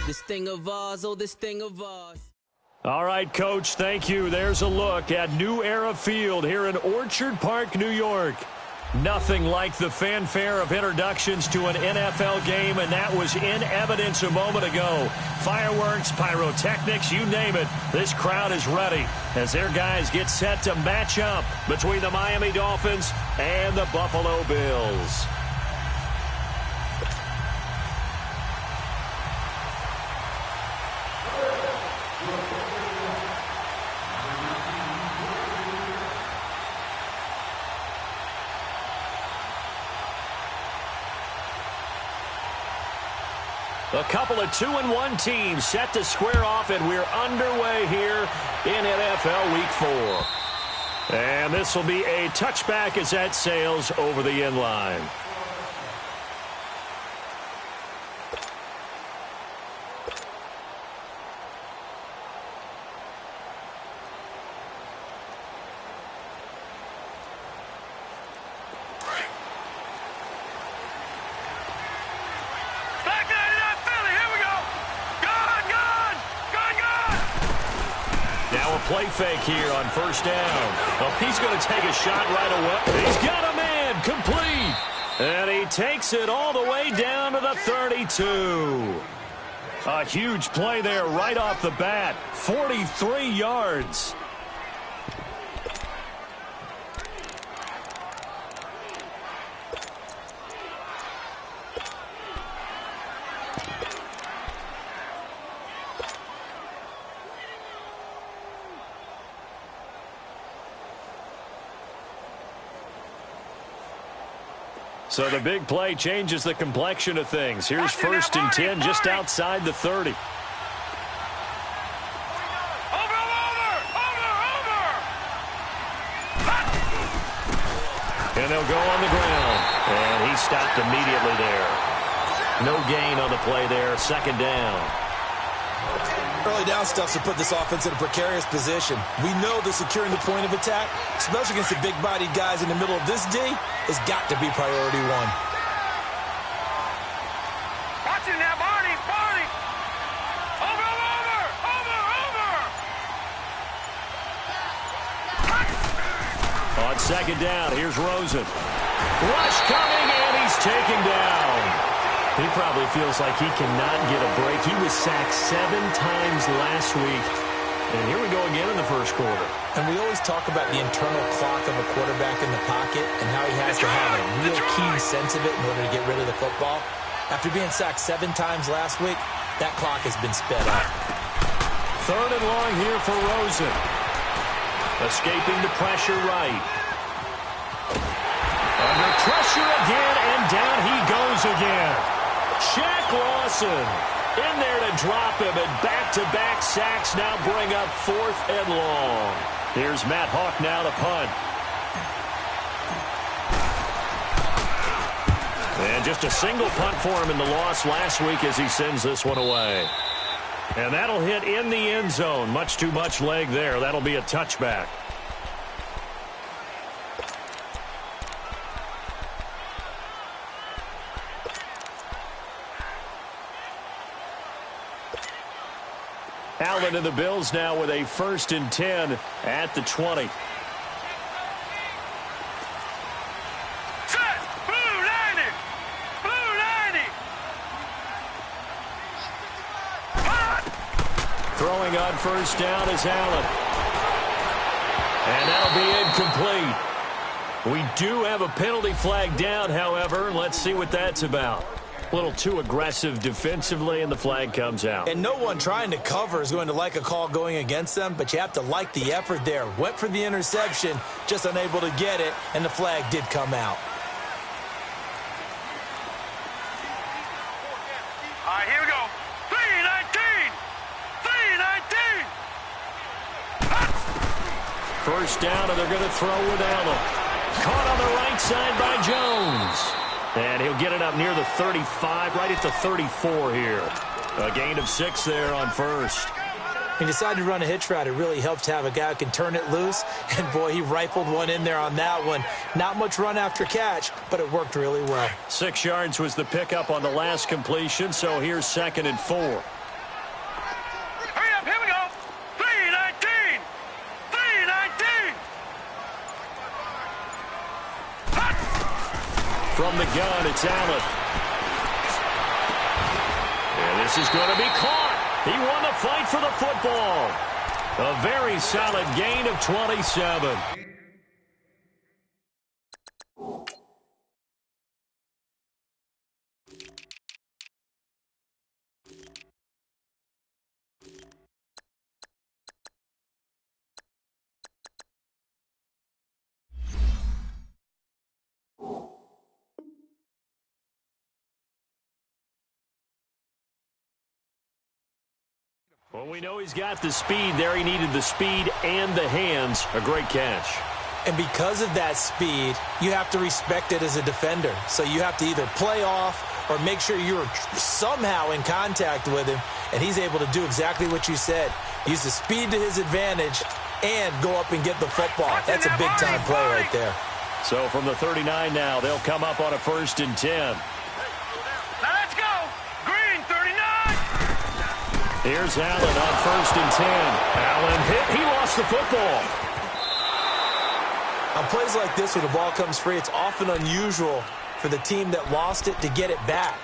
This thing of ours, oh, this thing of ours. All right, Coach, thank you. There's a look at New Era Field here in Orchard Park, New York. Nothing like the fanfare of introductions to an NFL game, and that was in evidence a moment ago. Fireworks, pyrotechnics, you name it. This crowd is ready as their guys get set to match up between the Miami Dolphins and the Buffalo Bills. A couple of 2-1 teams set to square off, and we're underway here in NFL Week 4. And this will be a touchback as that sails over the end line. Play fake here on first down. Oh, he's going to take a shot right away. He's got a man complete. And he takes it all the way down to the 32. A huge play there right off the bat. 43 yards. So the big play changes the complexion of things. Here's first and 10 just outside the 30. And they'll go on the ground. And he stopped immediately there. No gain on the play there. Second down. Early down stuff to put this offense in a precarious position. We know that securing the point of attack, especially against the big-bodied guys in the middle of this D, has got to be priority one. Watch it now, Barney! Over! On second down, here's Rosen. Rush coming, and he's taken down. He probably feels like he cannot get a break. He was sacked 7 times last week. And here we go again in the first quarter. And we always talk about the internal clock of a quarterback in the pocket and how he has to have a real keen sense of it in order to get rid of the football. After being sacked 7 times last week, that clock has been sped up. Third and long here for Rosen. Escaping the pressure right. Under pressure again, and down he goes again. Shaq Lawson in there to drop him, and back-to-back sacks now bring up 4th and long. Here's Matt Hawk now to punt. And just a single punt for him in the loss last week as he sends this one away. And that'll hit in the end zone. Much too much leg there. That'll be a touchback. Allen and the Bills now with a first and 10 at the 20. Set! Blue 90! Blue 90! Throwing on first down is Allen. And that'll be incomplete. We do have a penalty flag down, however. Let's see what that's about. A little too aggressive defensively, and the flag comes out. And no one trying to cover is going to like a call going against them, but you have to like the effort there. Went for the interception, just unable to get it, and the flag did come out. All right, here we go. 3-19! 3-19! First down, and they're going to throw with Allen. Caught on the right side by Jones. And he'll get it up near the 35, right at the 34 here. A gain of 6 there on first. He decided to run a hitch route. It really helps to have a guy who can turn it loose. And, boy, he rifled one in there on that one. Not much run after catch, but it worked really well. 6 yards was the pickup on the last completion, so here's 2nd and 4. From the gun, it's Allen. And this is going to be caught. He won the fight for the football. A very solid gain of 27. Well, we know he's got the speed there. He needed the speed and the hands. A great catch. And because of that speed, you have to respect it as a defender. So you have to either play off or make sure you're somehow in contact with him. And he's able to do exactly what you said. Use the speed to his advantage and go up and get the football. That's a big-time play right there. So from the 39 now, they'll come up on a 1st and 10. Now let's go. Green, 39. Here's Allen on 1st and 10. Allen hit. He lost the football. On plays like this where the ball comes free, it's often unusual for the team that lost it to get it back.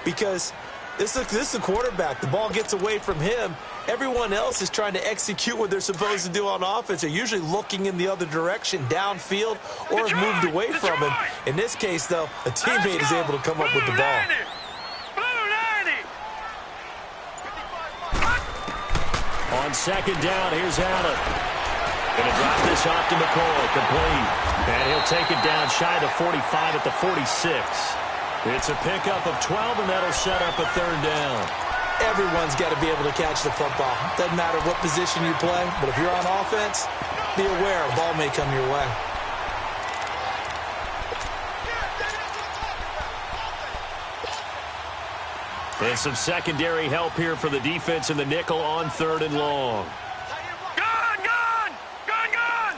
Because this is a quarterback. The ball gets away from him. Everyone else is trying to execute what they're supposed to do on offense. They're usually looking in the other direction, downfield, or have moved away from him. In this case, though, a teammate is able to come up with the ball. On 2nd down, here's Allen. Going to drop this off to McCoy, complete. And he'll take it down shy of the 45 at the 46. It's a pickup of 12, and that'll set up a 3rd down. Everyone's got to be able to catch the football. Doesn't matter what position you play, but if you're on offense, be aware a ball may come your way. And some secondary help here for the defense in the nickel on 3rd and long. Gun, gun! Gun, gun!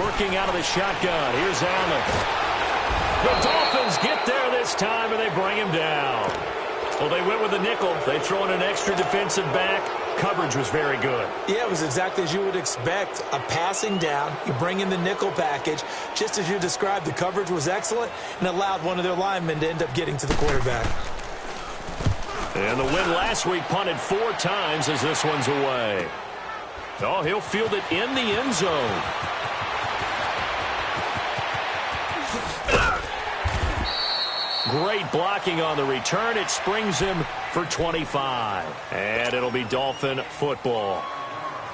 Working out of the shotgun. Here's Allen. The Dolphins get there this time, and they bring him down. Well, they went with a nickel. They throw in an extra defensive back. Coverage was very good. Yeah, it was exactly as you would expect. A passing down. You bring in the nickel package. Just as you described, the coverage was excellent and allowed one of their linemen to end up getting to the quarterback. And the win last week punted 4 times as this one's away. Oh, he'll field it in the end zone. Great blocking on the return. It springs him for 25. And it'll be Dolphin football.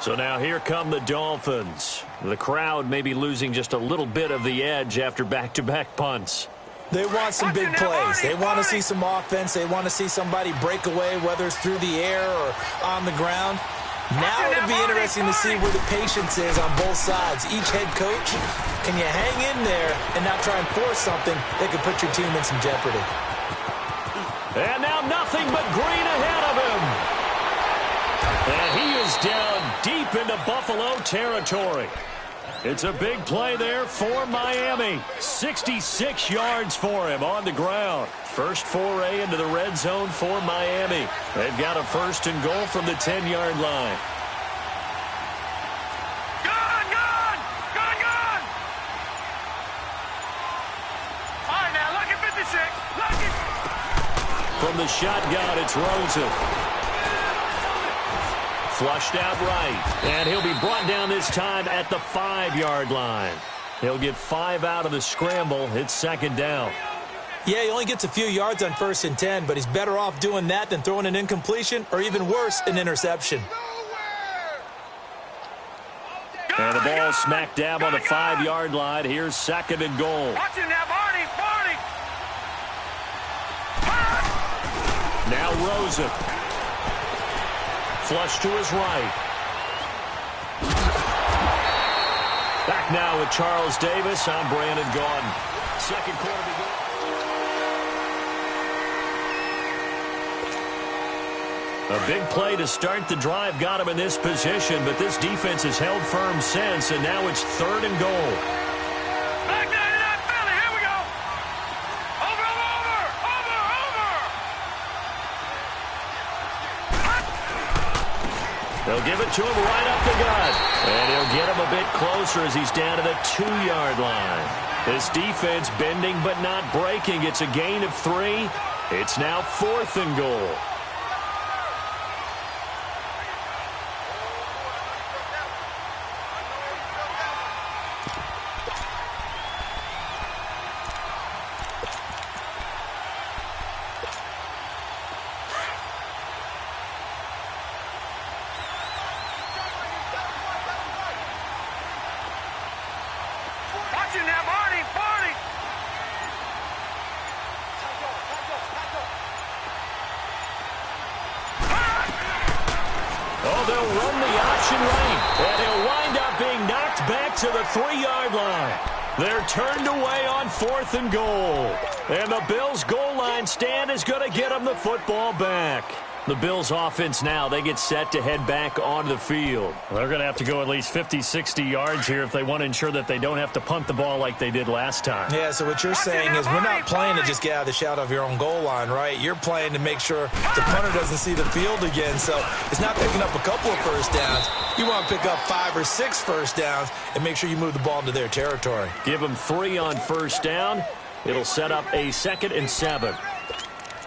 So now here come the Dolphins. The crowd may be losing just a little bit of the edge after back-to-back punts. They want some big plays. They want to see some offense. They want to see somebody break away, whether it's through the air or on the ground. Now it'll be interesting to see where the patience is on both sides. Each head coach, can you hang in there and not try and force something that could put your team in some jeopardy? And now nothing but green ahead of him. And he is down deep into Buffalo territory. It's a big play there for Miami. 66 yards for him on the ground. First foray into the red zone for Miami. They've got a 1st and goal from the 10-yard line. Gun, gun! Gun, gun! All right, now, lucky 56. Lucky. From the shotgun, it's Rosen. Flushed out right. And he'll be brought down this time at the 5-yard line. He'll get 5 out of the scramble. It's 2nd down. Yeah, he only gets a few yards on 1st and 10, but he's better off doing that than throwing an incompletion or even worse, an interception. And the ball smack dab on the 5-yard line. Here's 2nd and goal. Watch him now, Barney, Barney. Now Rosen. Flush to his right. Back now with Charles Davis. I'm Brandon Gaudin. 2nd quarter to go. A big play to start the drive got him in this position, but this defense has held firm since, and now it's 3rd and goal. Back down to that belly. Here we go. Over, over, over, over, over. They'll give it to him right up the gut. And he'll get him a bit closer as he's down to the 2-yard line. This defense bending but not breaking. It's a gain of 3. It's now 4th and goal. To the 3-yard line. They're turned away on 4th and goal. And the Bills' goal line stand is going to get them the football back. The Bills' offense now, they get set to head back onto the field. They're going to have to go at least 50, 60 yards here if they want to ensure that they don't have to punt the ball like they did last time. Yeah, so what you're saying is we're not playing to just get out of the shadow of your own goal line, right? You're playing to make sure the punter doesn't see the field again. So it's not picking up a couple of first downs. You want to pick up 5 or 6 first downs and make sure you move the ball into their territory. Give them 3 on first down. It'll set up a 2nd and 7.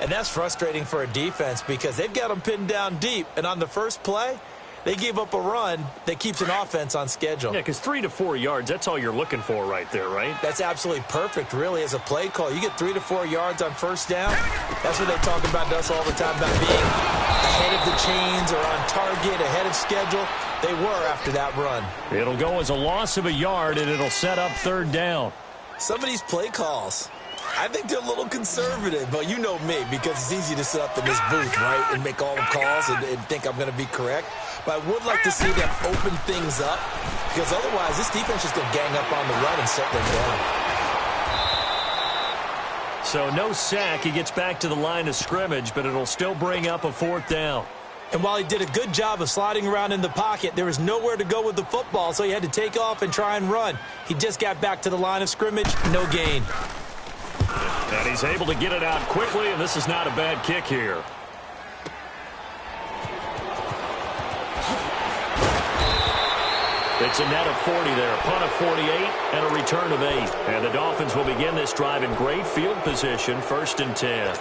And that's frustrating for a defense because they've got them pinned down deep. And on the first play, they gave up a run that keeps an offense on schedule. Yeah, because 3 to 4 yards, that's all you're looking for right there, right? That's absolutely perfect, really, as a play call. You get 3 to 4 yards on first down. That's what they talk about to us all the time, about being ahead of the chains or on target, ahead of schedule. They were after that run. It'll go as a loss of a yard, and it'll set up 3rd down. Some of these play calls, I think they're a little conservative, but you know me, because it's easy to sit up in this booth, right, and make all the calls and think I'm going to be correct. But I would like to see them open things up, because otherwise this defense is going to gang up on the run and shut them down. So no sack. He gets back to the line of scrimmage, but it'll still bring up a 4th down. And while he did a good job of sliding around in the pocket, there was nowhere to go with the football, so he had to take off and try and run. He just got back to the line of scrimmage, no gain. And he's able to get it out quickly, and this is not a bad kick here. It's a net of 40 there, a punt of 48, and a return of 8. And the Dolphins will begin this drive in great field position, 1st and 10.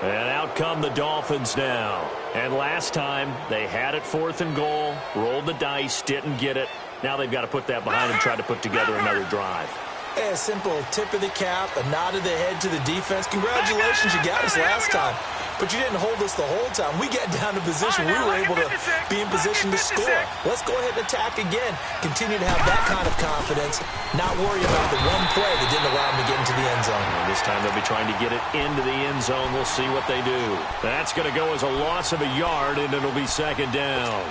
And out come the Dolphins now. And last time, they had it 4th and goal, rolled the dice, didn't get it. Now they've got to put that behind and try to put together another drive. A simple tip of the cap, a nod of the head to the defense. Congratulations, you got us last time. But you didn't hold us the whole time. We got down to position. We were able to be in position to score. Let's go ahead and attack again. Continue to have that kind of confidence. Not worry about the one play that didn't allow them to get into the end zone. And this time they'll be trying to get it into the end zone. We'll see what they do. That's going to go as a loss of a yard, and it'll be 2nd down.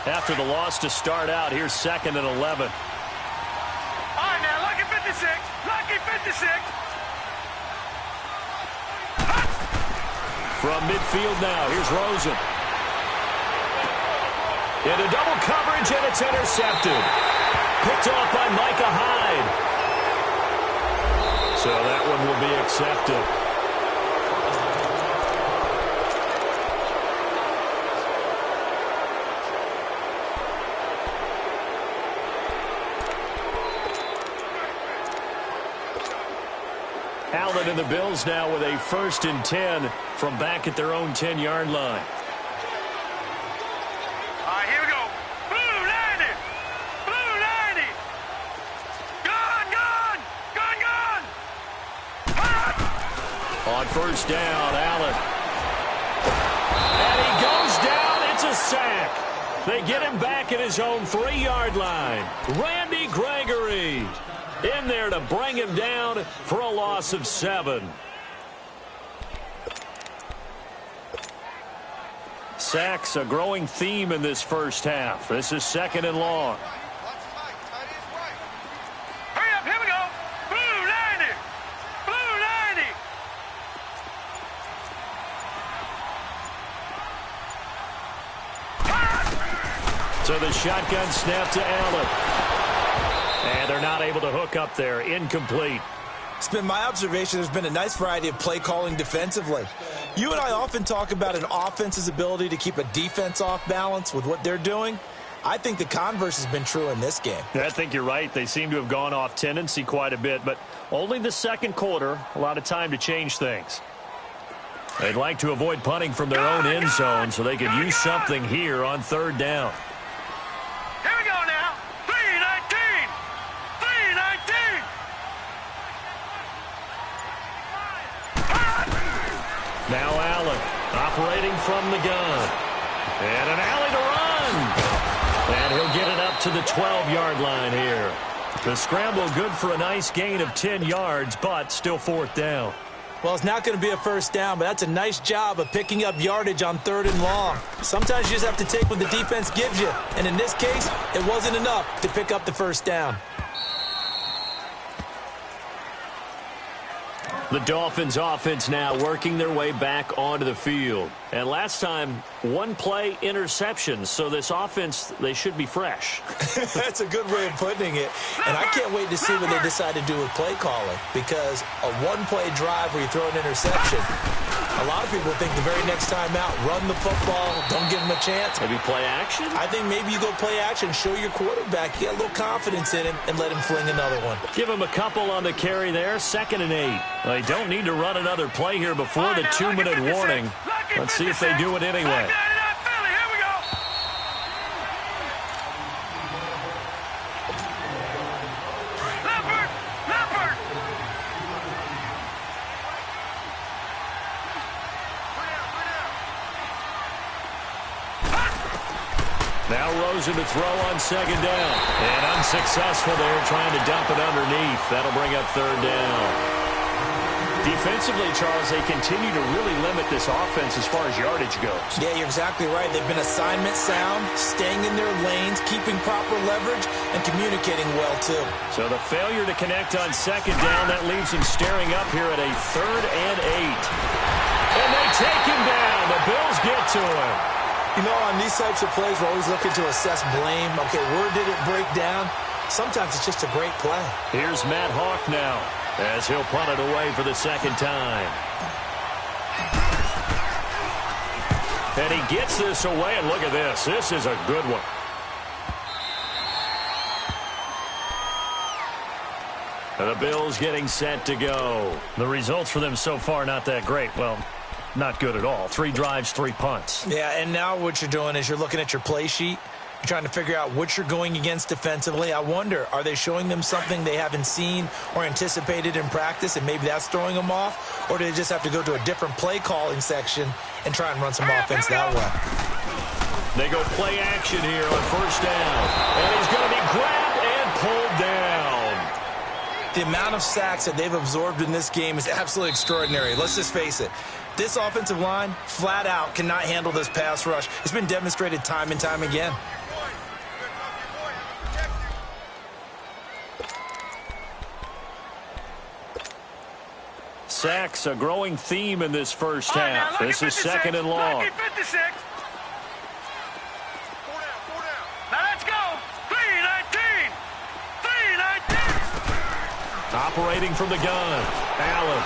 After the loss to start out, here's 2nd and 11. All right, now, lucky 56. Lucky 56. From midfield now, here's Rosen. Into double coverage, and it's intercepted. Picked off by Micah Hyde. So that one will be accepted. Allen and the Bills now with a 1st and 10 from back at their own 10-yard line. All right, here we go. Blue 90. Blue 90. Gone, gone. Gone, gone. On 1st down, Allen. And he goes down. It's a sack. They get him back at his own 3-yard line. Randy Gregory in there to bring him down for a loss of 7. Sacks, a growing theme in this first half. This is 2nd and long. Hurry up, here we go. Blue 90. Blue 90. So the shotgun snap to Allen. And they're not able to hook up there. Incomplete. It's been my observation there's been a nice variety of play calling defensively. You and I often talk about an offense's ability to keep a defense off balance with what they're doing. I think the converse has been true in this game. I think you're right. They seem to have gone off tendency quite a bit, but only the second quarter, a lot of time to change things. They'd like to avoid punting from their own end zone so they could use something here on third down. Here we go now. 3-19. 3-19. Now Allen operating from the gun. And an alley to run. And he'll get it up to the 12-yard line here. The scramble good for a nice gain of 10 yards, but still fourth down. Well, it's not going to be a first down, but that's a nice job of picking up yardage on third and long. Sometimes you just have to take what the defense gives you, and in this case, it wasn't enough to pick up the first down. The Dolphins offense now working their way back onto the field. And last time, one play interception. So this offense, they should be fresh. That's a good way of putting it. And I can't wait to see what they decide to do with play calling. Because a one-play drive where you throw an interception, a lot of people think the very next time out, run the football, don't give them a chance. Maybe play action? I think maybe you go play action, show your quarterback, get a little confidence in him, and let him fling another one. Give him a couple on the carry there, 2nd and 8. They don't need to run another play here before the 2-minute warning. Let's see if they do it anyway. Now Rosen to throw on 2nd down. And unsuccessful there, trying to dump it underneath. That'll bring up 3rd down. Defensively, Charles, they continue to really limit this offense as far as yardage goes. Yeah, you're exactly right. They've been assignment sound, staying in their lanes, keeping proper leverage, and communicating well, too. So the failure to connect on 2nd down, that leaves them staring up here at a 3rd and 8. And they take him down. The Bills get to him. You know, on these types of plays, we're always looking to assess blame. Okay, where did it break down? Sometimes it's just a great play. Here's Matt Hawk now, as he'll punt it away for the 2nd time. And he gets this away, and look at this. This is a good one. And the Bills getting set to go. The results for them so far not that great. Well, not good at all. 3 drives, 3 punts. Yeah, and now what you're doing is you're looking at your play sheet. You're trying to figure out what you're going against defensively. I wonder, are they showing them something they haven't seen or anticipated in practice, and maybe that's throwing them off? Or do they just have to go to a different play calling section and try and run some offense that way? They go play action here on 1st down. And he's going to be grabbed and pulled down. The amount of sacks that they've absorbed in this game is absolutely extraordinary. Let's just face it. This offensive line, flat out, cannot handle this pass rush. It's been demonstrated time and time again. Sacks, a growing theme in this first half. This is 2nd and long. Now let's go. 3-19. 3-19. Operating from the gun, Allen.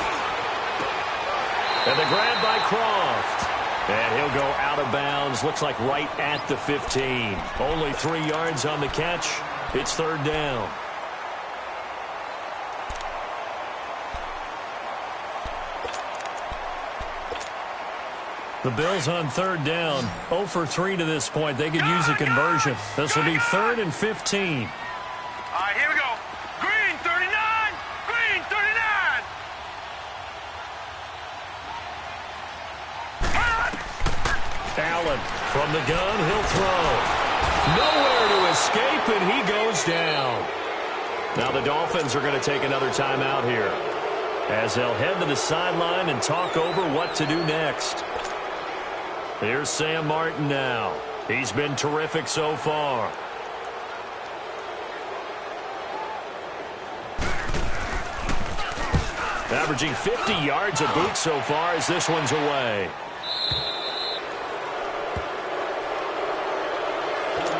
And the grab by Croft. And he'll go out of bounds. Looks like right at the 15. Only 3 yards on the catch. It's 3rd down. The Bills on 3rd down. 0 for 3 to this point. They could use a conversion. This will be 3rd and 15. All right, here we go. Green 39. Green 39. Allen from the gun. He'll throw. Nowhere to escape, and he goes down. Now the Dolphins are going to take another timeout here, as they'll head to the sideline and talk over what to do next. Here's Sam Martin now. He's been terrific so far. Averaging 50 yards a boot so far as this one's away.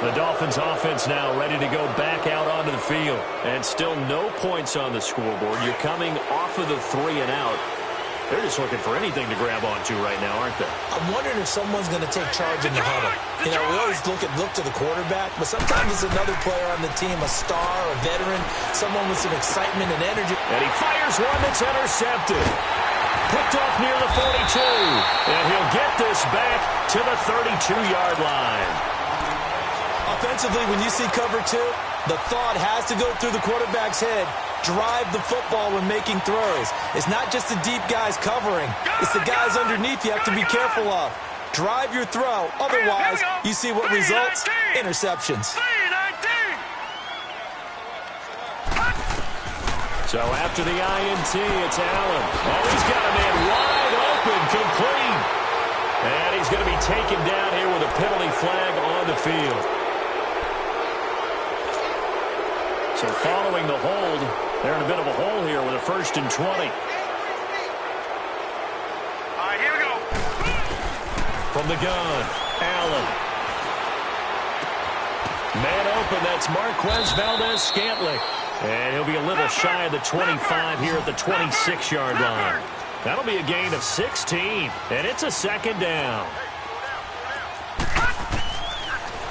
The Dolphins offense now ready to go back out onto the field. And still no points on the scoreboard. You're coming off of the 3 and out. They're just looking for anything to grab onto right now, aren't they? I'm wondering if someone's going to take charge in the huddle. You know, we always look to the quarterback, but sometimes it's another player on the team, a star, a veteran, someone with some excitement and energy. And he fires one that's intercepted. Picked off near the 42. And he'll get this back to the 32-yard line. Offensively, when you see cover two, the thought has to go through the quarterback's head. Drive the football when making throws. It's not just the deep guys covering. It's the guys underneath you have to be careful of. Drive your throw. Otherwise, you see what results? Interceptions. So after the INT, it's Allen. Oh, he's got a man wide open, complete. And he's going to be taken down here with a penalty flag on the field. So following the hold, they're in a bit of a hole here with a 1st and 20. All right, here we go. From the gun, Allen. Man open, that's Marquez Valdez-Scantling. And he'll be a little shy of the 25 here at the 26-yard line. That'll be a gain of 16, and it's a 2nd down.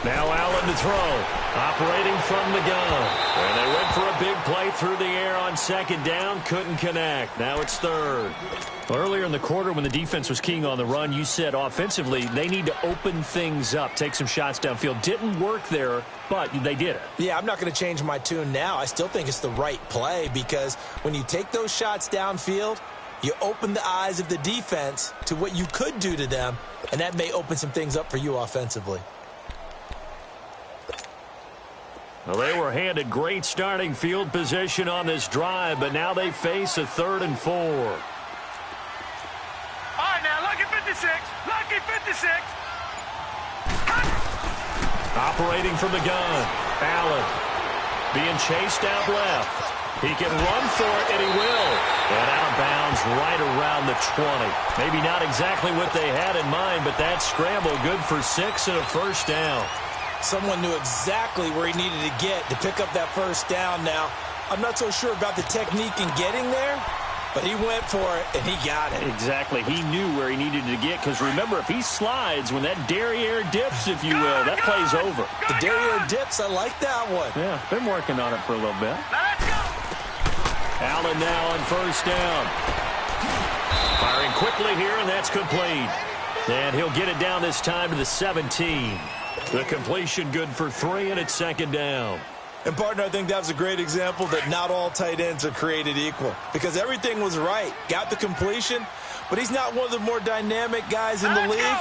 Now Allen to throw, operating from the gun. And they went for a big play through the air on 2nd down, couldn't connect. Now it's 3rd. Earlier in the quarter when the defense was keying on the run, you said offensively they need to open things up, take some shots downfield. Didn't work there, but they did it. Yeah, I'm not going to change my tune now. I still think it's the right play because when you take those shots downfield, you open the eyes of the defense to what you could do to them, and that may open some things up for you offensively. Well, they were handed great starting field position on this drive, but now they face a 3rd and 4. All right, now, lucky 56. Lucky 56. Operating from the gun, Allen being chased out left. He can run for it, and he will. And out of bounds right around the 20. Maybe not exactly what they had in mind, but that scramble good for 6 and a 1st down. Someone knew exactly where he needed to get to pick up that 1st down. Now, I'm not so sure about the technique in getting there, but he went for it, and he got it. Exactly. He knew where he needed to get, because remember, if he slides, when that derriere dips, if you will, that play's over. The derriere dips, I like that one. Yeah, been working on it for a little bit. Let's go. Allen now on 1st down. Firing quickly here, and that's complete. And he'll get it down this time to the 17. The completion good for 3, and it's 2nd down. And, partner, I think that was a great example that not all tight ends are created equal because everything was right. Got the completion, but he's not one of the more dynamic guys in the league.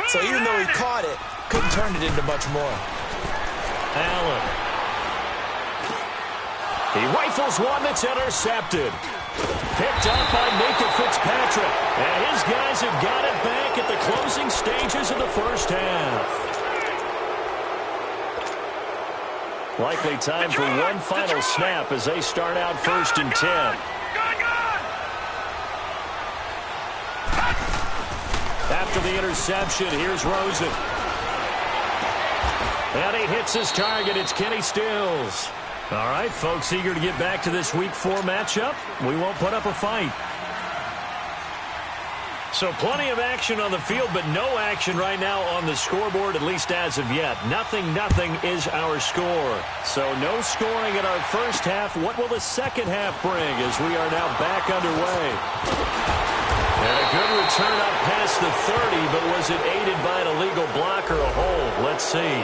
So even though he caught it, couldn't turn it into much more. Allen. He rifles one that's intercepted. Picked up by Minka Fitzpatrick. And his guys have got it back at the closing stages of the 1st half. Likely time for one final snap as they start out 1st and 10. After the interception, here's Rosen. And he hits his target. It's Kenny Stills. All right, folks, eager to get back to this Week 4 matchup. We won't put up a fight. So plenty of action on the field, but no action right now on the scoreboard, at least as of yet. 0-0 is our score. So no scoring in our 1st half. What will the 2nd half bring as we are now back underway? And a good return up past the 30, but was it aided by an illegal block or a hold? Let's see.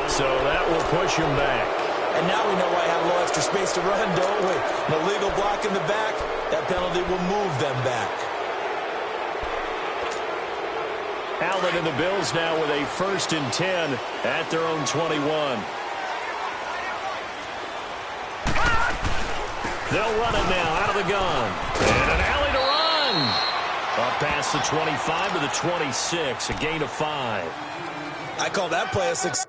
So that will push him back. And now we know why I have a little extra space to run, don't we? An illegal block in the back, that penalty will move them back. Allen and the Bills now with a 1st and 10 at their own 21. They'll run it now out of the gun. And an alley to run. Up past the 25 to the 26, a gain of 5. I call that play a success.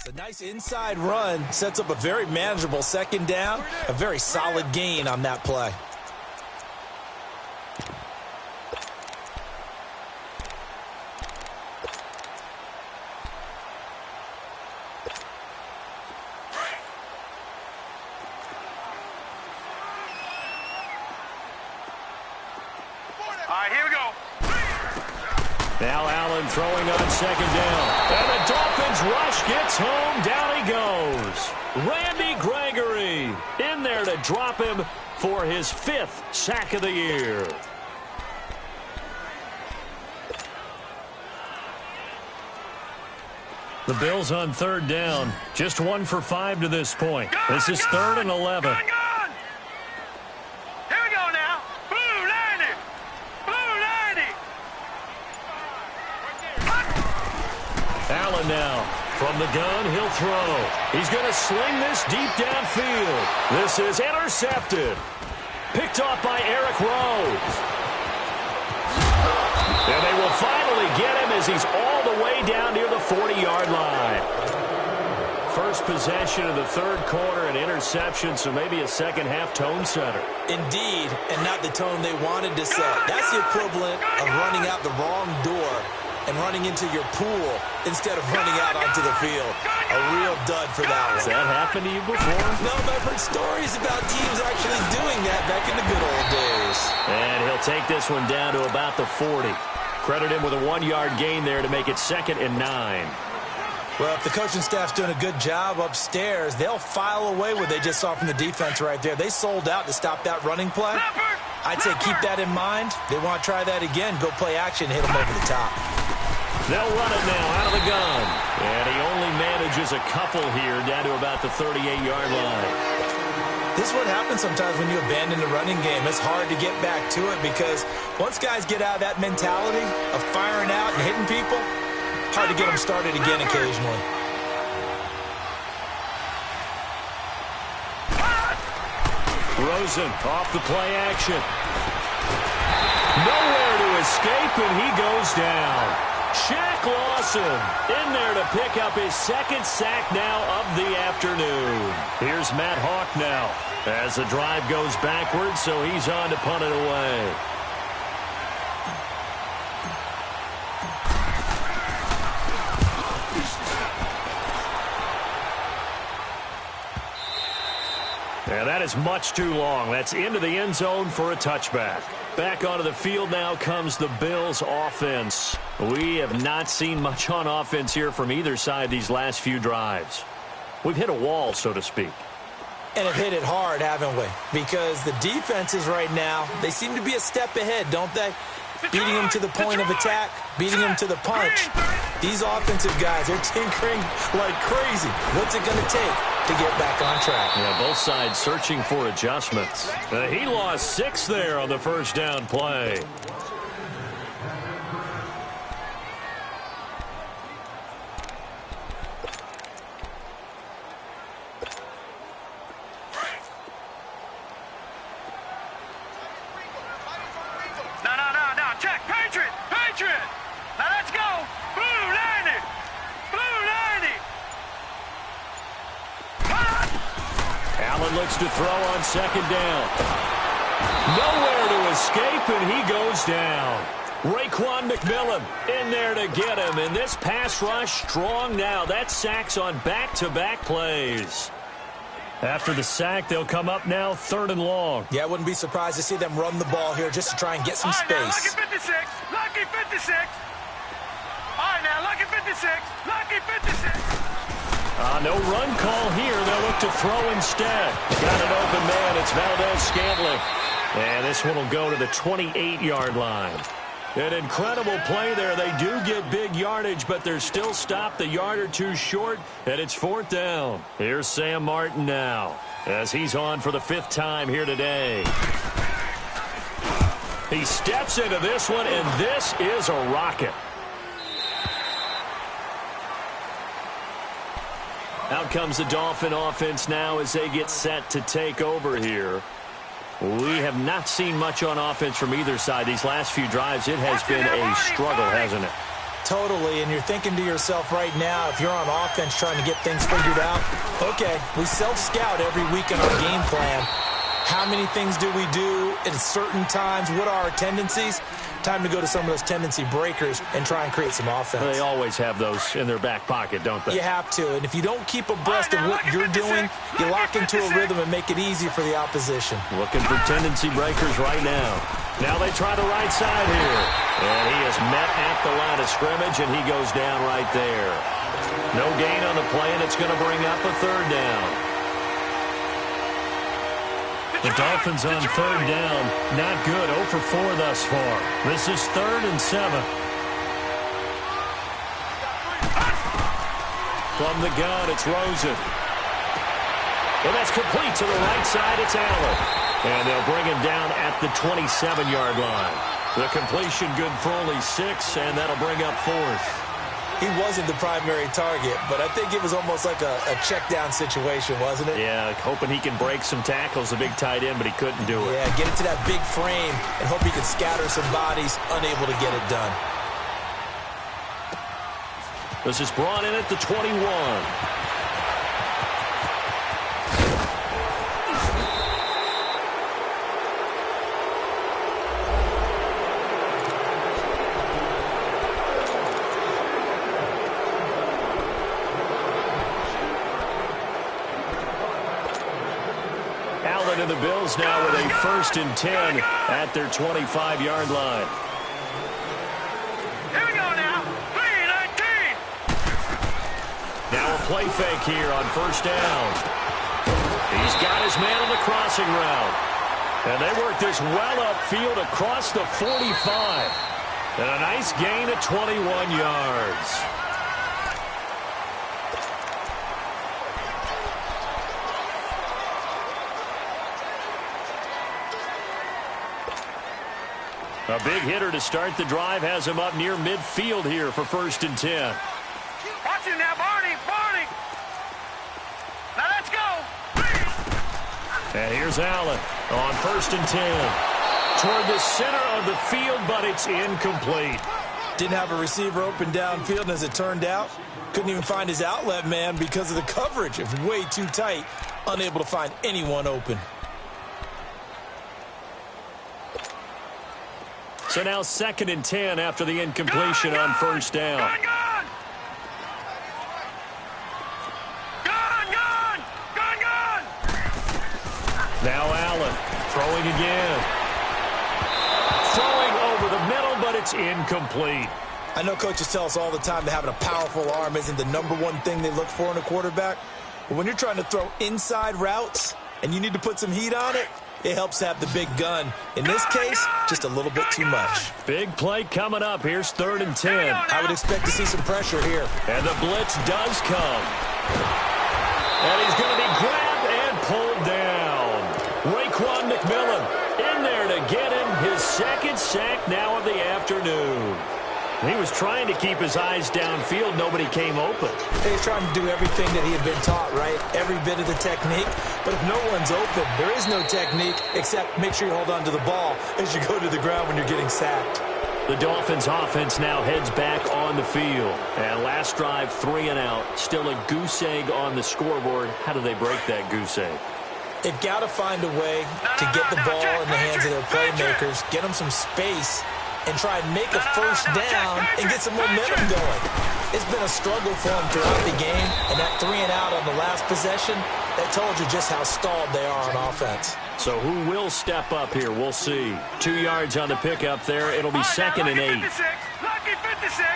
A nice inside run sets up a very manageable second down, a very solid gain on that play. All right, here we go. Now Allen throwing on second down. And the Dolphins rush gets home. Down he goes. Randy Gregory in there to drop him for his 5th sack of the year. The Bills on third down. Just 1 for 5 to this point. This is 3rd and 11. Allen now from the gun, he'll throw. He's going to sling this deep downfield. This is intercepted. Picked off by Eric Rose. And they will finally get him as he's all the way down near the 40-yard line. First possession of the third quarter, an interception, so maybe a second-half tone setter. Indeed, and not the tone they wanted to set. That's the equivalent of running out the wrong door and running into your pool instead of running out onto the field. A real dud for that one. Has that happened to you before? No, but I've heard stories about teams actually doing that back in the good old days. And he'll take this one down to about the 40. Credit him with a 1-yard gain there to make it 2nd and 9. Well, if the coaching staff's doing a good job upstairs, they'll file away what they just saw from the defense right there. They sold out to stop that running play. I'd say keep that in mind. They want to try that again. Go play action, hit them over the top. They'll run it now out of the gun. And he only manages a couple here down to about the 38-yard line. This is what happens sometimes when you abandon the running game. It's hard to get back to it because once guys get out of that mentality of firing out and hitting people, hard to get them started again occasionally. Rosen off the play action. Nowhere to escape, and he goes down. Shaq Lawson in there to pick up his 2nd sack now of the afternoon. Here's Matt Hawk now as the drive goes backwards, so he's on to punt it away. And that is much too long. That's into the end zone for a touchback. Back onto the field now comes the Bills offense. We have not seen much on offense here from either side these last few drives. We've hit a wall, so to speak. And have hit it hard, haven't we? Because the defenses right now, they seem to be a step ahead, don't they? Beating them to the point of attack, beating them to the punch. These offensive guys, they're tinkering like crazy. What's it going to take to get back on track? Yeah, both sides searching for adjustments. He lost 6 there on the first down play. No, check, Patriot! Now let's go! Blue 90! Blue 90! Allen looks to throw on second down. Nowhere to escape, and he goes down. Raekwon McMillan in there to get him, and this pass rush strong now. That sacks on back-to-back plays. After the sack, they'll come up now 3rd and long. Yeah, I wouldn't be surprised to see them run the ball here just to try and get some space. Lucky 56, lucky 56. All right, now, lucky 56, lucky 56. No run call here. They'll look to throw instead. Got an open man. It's Valdez-Scantling. And this one will go to the 28-yard line. An incredible play there. They do get big yardage, but they're still stopped a yard or two short, and it's 4th down. Here's Sam Martin now as he's on for the 5th time here today. He steps into this one, and this is a rocket. Out comes the Dolphin offense now as they get set to take over here. We have not seen much on offense from either side. These last few drives, it has been a struggle, hasn't it? Totally, and you're thinking to yourself right now, if you're on offense trying to get things figured out, okay, we self-scout every week in our game plan. How many things do we do at certain times? What are our tendencies? Time to go to some of those tendency breakers and try and create some offense. They always have those in their back pocket, don't they? You have to, and if you don't keep abreast of what you're doing, you lock into a rhythm and make it easy for the opposition. Looking for tendency breakers right now. Now they try the right side here. And he is met at the line of scrimmage, and he goes down right there. No gain on the play, and it's going to bring up a third down. The Dolphins on third down. Not good. 0 for 4 thus far. This is 3rd and 7. From the gun, it's Rosen. And that's complete to the right side. It's Allen. And they'll bring him down at the 27-yard line. The completion good for only 6, and that'll bring up 4th. He wasn't the primary target, but I think it was almost like a check-down situation, wasn't it? Yeah, hoping he can break some tackles, a big tight end, but he couldn't do it. Yeah, get it to that big frame and hope he could scatter some bodies, unable to get it done. This is brought in at the 21. And the Bills now with a 1st and 10 at their 25-yard line. Here we go now. 3-19. Now a play fake here on 1st down. He's got his man on the crossing route. And they work this well upfield across the 45. And a nice gain of 21 yards. A big hitter to start the drive has him up near midfield here for 1st and 10. Watch it now, Barney. Barney. Now let's go. And here's Allen on 1st and 10. Toward the center of the field, but it's incomplete. Didn't have a receiver open downfield, and as it turned out, couldn't even find his outlet man because of the coverage. It was way too tight, unable to find anyone open. So now 2nd and 10 after the incompletion on 1st down. Gun, gun. Gun, gun. Gun, gun. Now Allen throwing again. Throwing over the middle, but it's incomplete. I know coaches tell us all the time that having a powerful arm isn't the #1 thing they look for in a quarterback. But when you're trying to throw inside routes and you need to put some heat on it, it helps have the big gun. In this case, just a little bit too much. Big play coming up. Here's 3rd and 10. I would expect to see some pressure here. And the blitz does come. And he's going to be grabbed and pulled down. Raekwon McMillan in there to get him his 2nd sack now of the afternoon. He was trying to keep his eyes downfield. Nobody came open. He's trying to do everything that he had been taught, right? Every bit of the technique. But if no one's open, there is no technique except make sure you hold on to the ball as you go to the ground when you're getting sacked. The Dolphins offense now heads back on the field. And last drive, 3 and out. Still a goose egg on the scoreboard. How do they break that goose egg? They've got to find a way to get the ball in the hands of their playmakers, get them some space, and try and make a 1st down and get some momentum going. It's been a struggle for them throughout the game, and that 3 and out on the last possession, that told you just how stalled they are on offense. So who will step up here? We'll see. 2 yards on the pickup there. It'll be 2nd and 8. Lucky 56.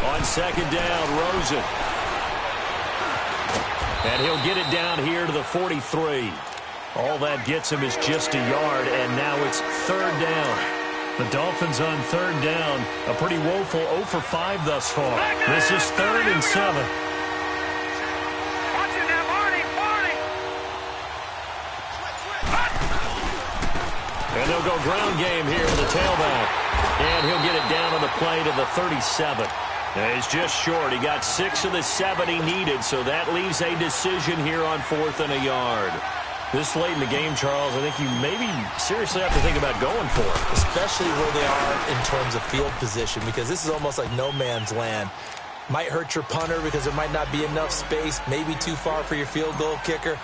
On 2nd down, Rosen. And he'll get it down here to the 43. All that gets him is just a yard, and now it's 3rd down. The Dolphins on 3rd down. A pretty woeful 0 for 5 thus far. This is 3rd and 7. Watch it now, Barney. Barney. And they'll go ground game here with the tailback. And he'll get it down on the play to the 37. And he's just short. He got 6 of the 7 he needed, so that leaves a decision here on 4th and a yard. This late in the game, Charles, I think you maybe seriously have to think about going for it. Especially where they are in terms of field position, because this is almost like no man's land. Might hurt your punter because there might not be enough space, maybe too far for your field goal kicker.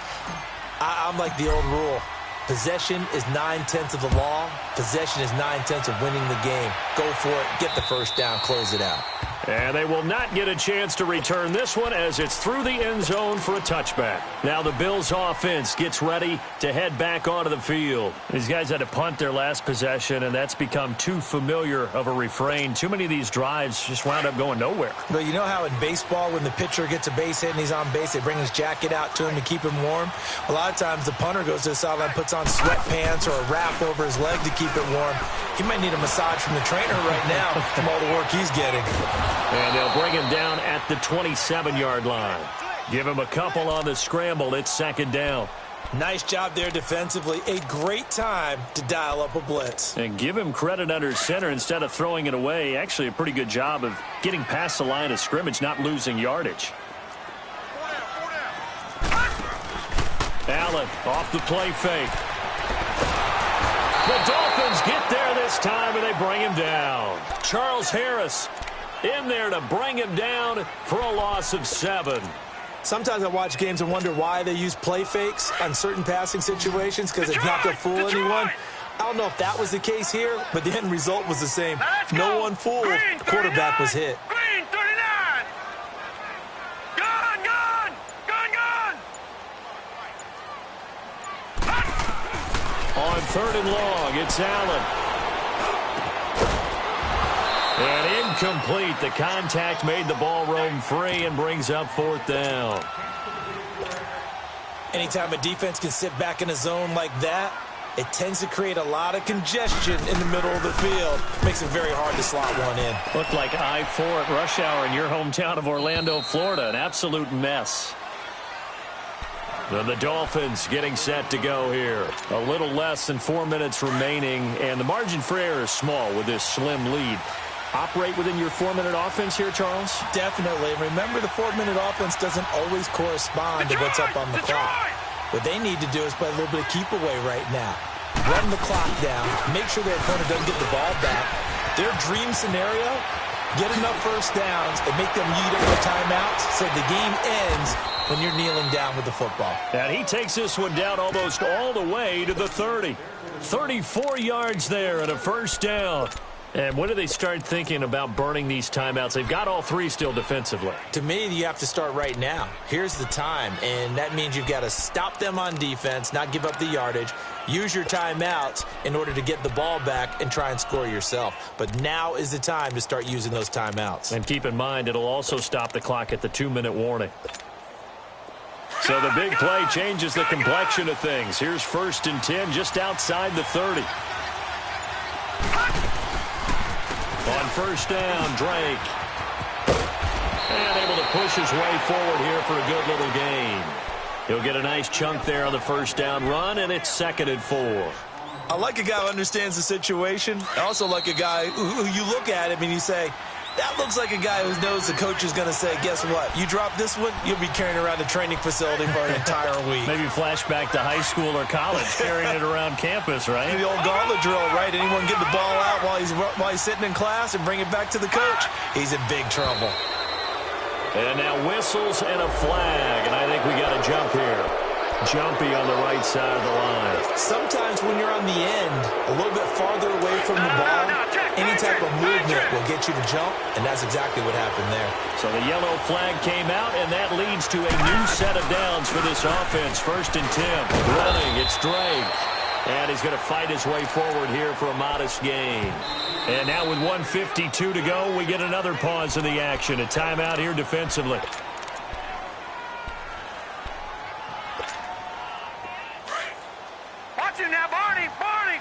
I'm like the old rule. Possession is 9/10 of the law. Possession is 9/10 of winning the game. Go for it. Get the first down. Close it out. And they will not get a chance to return this one as it's through the end zone for a touchback. Now the Bills offense gets ready to head back onto the field. These guys had to punt their last possession, and that's become too familiar of a refrain. Too many of these drives just wound up going nowhere. But you know how in baseball when the pitcher gets a base hit and he's on base, they bring his jacket out to him to keep him warm? A lot of times the punter goes to the sideline, puts on sweatpants or a wrap over his leg to keep it warm. He might need a massage from the trainer right now from all the work he's getting. And they'll bring him down at the 27-yard line. Give him a couple on the scramble. It's second down. Nice job there defensively. A great time to dial up a blitz. And give him credit under center instead of throwing it away. Actually a pretty good job of getting past the line of scrimmage, not losing yardage. Allen off the play fake. The Dolphins get there this time, and they bring him down. Charles Harris in there to bring him down for a loss of 7. Sometimes I watch games and wonder why they use play fakes on certain passing situations, because it's not going to fool anyone. I don't know if that was the case here, but the end result was the same. No one fooled. The quarterback was hit. Green 39. Gone, gone, gone, gone. On 3rd and long, it's Allen. And incomplete. The contact made the ball roam free and brings up 4th down. Anytime a defense can sit back in a zone like that, it tends to create a lot of congestion in the middle of the field. Makes it very hard to slot one in. Looked like I-4 at rush hour in your hometown of Orlando, Florida. An absolute mess. The Dolphins getting set to go here. A little less than 4 minutes remaining, and the margin for error is small with this slim lead. Operate within your 4-minute offense here, Charles? Definitely. Remember, the 4-minute offense doesn't always correspond to what's up on the clock. What they need to do is play a little bit of keep away right now. Run the clock down. Make sure their opponent doesn't get the ball back. Their dream scenario, get enough first downs and make them eat up the timeouts so the game ends when you're kneeling down with the football. And he takes this one down almost all the way to the 30. 34 yards there and a first down. And when do they start thinking about burning these timeouts? They've got all 3 still defensively. To me, you have to start right now. Here's the time, and that means you've got to stop them on defense, not give up the yardage, use your timeouts in order to get the ball back and try and score yourself. But now is the time to start using those timeouts. And keep in mind, it'll also stop the clock at the 2-minute warning. So the big play changes the complexion of things. Here's 1st and 10 just outside the 30. On first down, Drake. And able to push his way forward here for a good little gain. He'll get a nice chunk there on the first down run, and it's 2nd and 4. I like a guy who understands the situation. I also like a guy who you look at him and you say, that looks like a guy who knows the coach is going to say, guess what? You drop this one, you'll be carrying around a training facility for an entire week. Maybe flashback to high school or college, carrying it around campus, right? The old gauntlet drill, right? Anyone get the ball out while he's sitting in class and bring it back to the coach? He's in big trouble. And now whistles and a flag, and I think we got a jump here. Jumpy on the right side of the line. Sometimes when you're on the end, a little bit farther away from the ball, any type of movement will get you to jump, and that's exactly what happened there. So the yellow flag came out, and that leads to a new set of downs for this offense. 1st and 10. Running, it's Drake. And he's going to fight his way forward here for a modest gain. And now with 1:52 to go, we get another pause in the action. A timeout here defensively. Watch him now, Barney, Barney.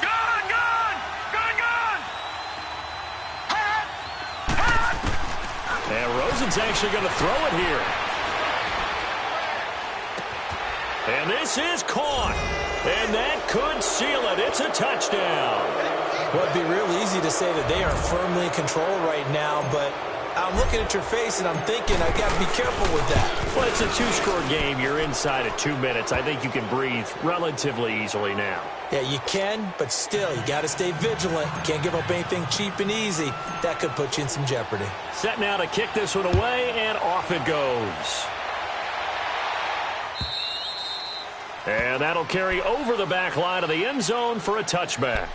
Gone, gone, gone, gone. Hot, hot. And Rosen's actually going to throw it here. And this is caught. And that could seal it. It's a touchdown. Well, it'd be real easy to say that they are firmly in control right now, but I'm looking at your face, and I'm thinking I got to be careful with that. Well, it's a two-score game. You're inside of 2 minutes. I think you can breathe relatively easily now. Yeah, you can, but still, you got to stay vigilant. You can't give up anything cheap and easy. That could put you in some jeopardy. Set now to kick this one away, and off it goes. And that'll carry over the back line of the end zone for a touchback.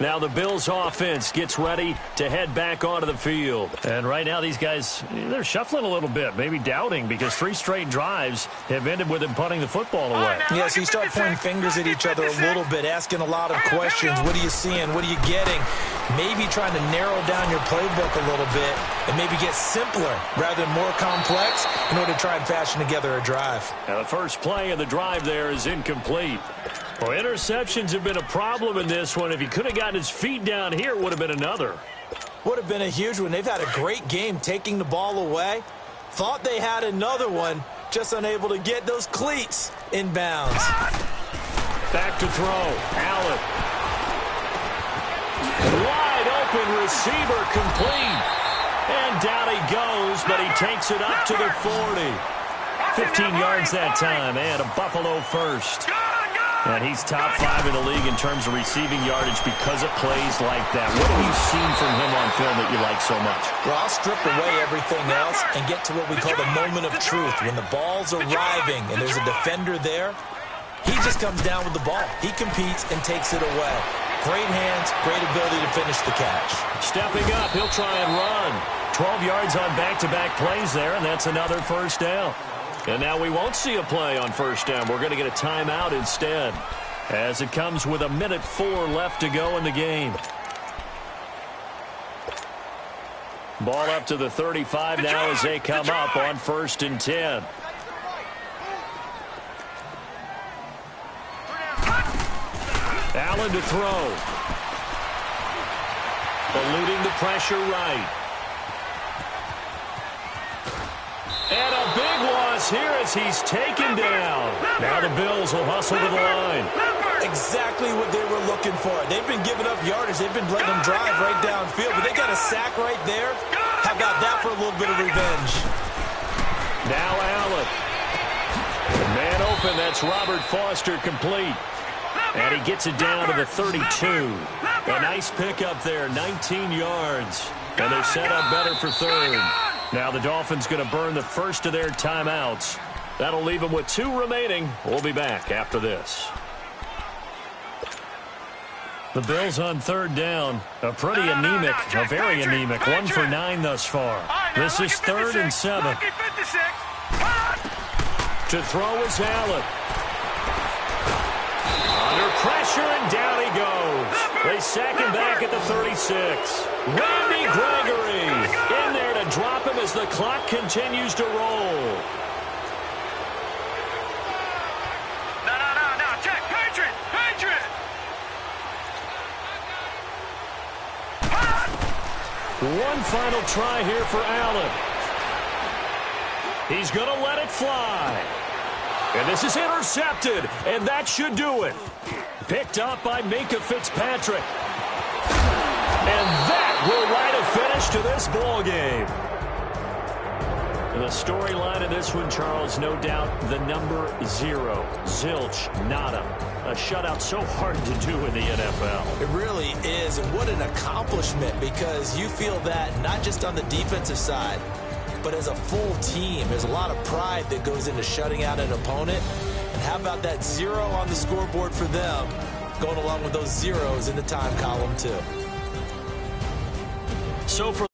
Now the Bills offense gets ready to head back onto the field. And right now these guys, they're shuffling a little bit, maybe doubting, because 3 straight drives have ended with them punting the football away. Yeah, so you start pointing fingers at each other a little bit, asking a lot of questions. What are you seeing? What are you getting? Maybe trying to narrow down your playbook a little bit and maybe get simpler rather than more complex in order to try and fashion together a drive. Now the first play of the drive there is incomplete. Well, interceptions have been a problem in this one. If he could have gotten his feet down here, it would have been another. Would have been a huge one. They've had a great game taking the ball away. Thought they had another one, just unable to get those cleats in bounds. Back to throw. Allen. Wide open receiver complete. And down he goes, but he takes it up to the 40. 15 yards that time, and a Buffalo first. And he's top 5 in the league in terms of receiving yardage because of plays like that. What have you seen from him on film that you like so much? Well, I'll strip away everything else and get to what we call the moment of truth. When the ball's arriving and there's a defender there, he just comes down with the ball. He competes and takes it away. Great hands, great ability to finish the catch. Stepping up, he'll try and run. 12 yards on back-to-back plays there, and that's another first down. And now we won't see a play on first down. We're going to get a timeout instead, as it comes with 1:04 left to go in the game. Ball up to the 35 now as they come up on 1st and 10. Allen to throw. Eluding the pressure right. And a big loss here as he's taken down. Now the Bills will hustle to the line. Exactly what they were looking for. They've been giving up yardage. They've been letting them drive right downfield, but they got a sack right there. How about that for a little bit of revenge? Now Allen. Man open, that's Robert Foster complete. And he gets it down to the 32. A nice pickup there, 19 yards. And they're set up better for 3rd. Now the Dolphins going to burn the first of their timeouts. That'll leave them with 2 remaining. We'll be back after this. The Bills on 3rd down. A pretty anemic, a very anemic. 1 for 9 thus far. This is 3rd and 7. To throw is Allen. Under pressure, and down he goes. They sack him back at the 36. Randy Gregory in there to drop him as the clock continues to roll. No. Check. Patriot. One final try here for Allen. He's going to let it fly. And this is intercepted, and that should do it. Picked up by Minkah Fitzpatrick. And that will write a finish to this ball game. The storyline of this one, Charles, no doubt the number 0. Zilch, nada. A shutout so hard to do in the NFL. It really is, and what an accomplishment, because you feel that not just on the defensive side, but as a full team. There's a lot of pride that goes into shutting out an opponent. And how about that 0 on the scoreboard for them, going along with those zeros in the time column too. So for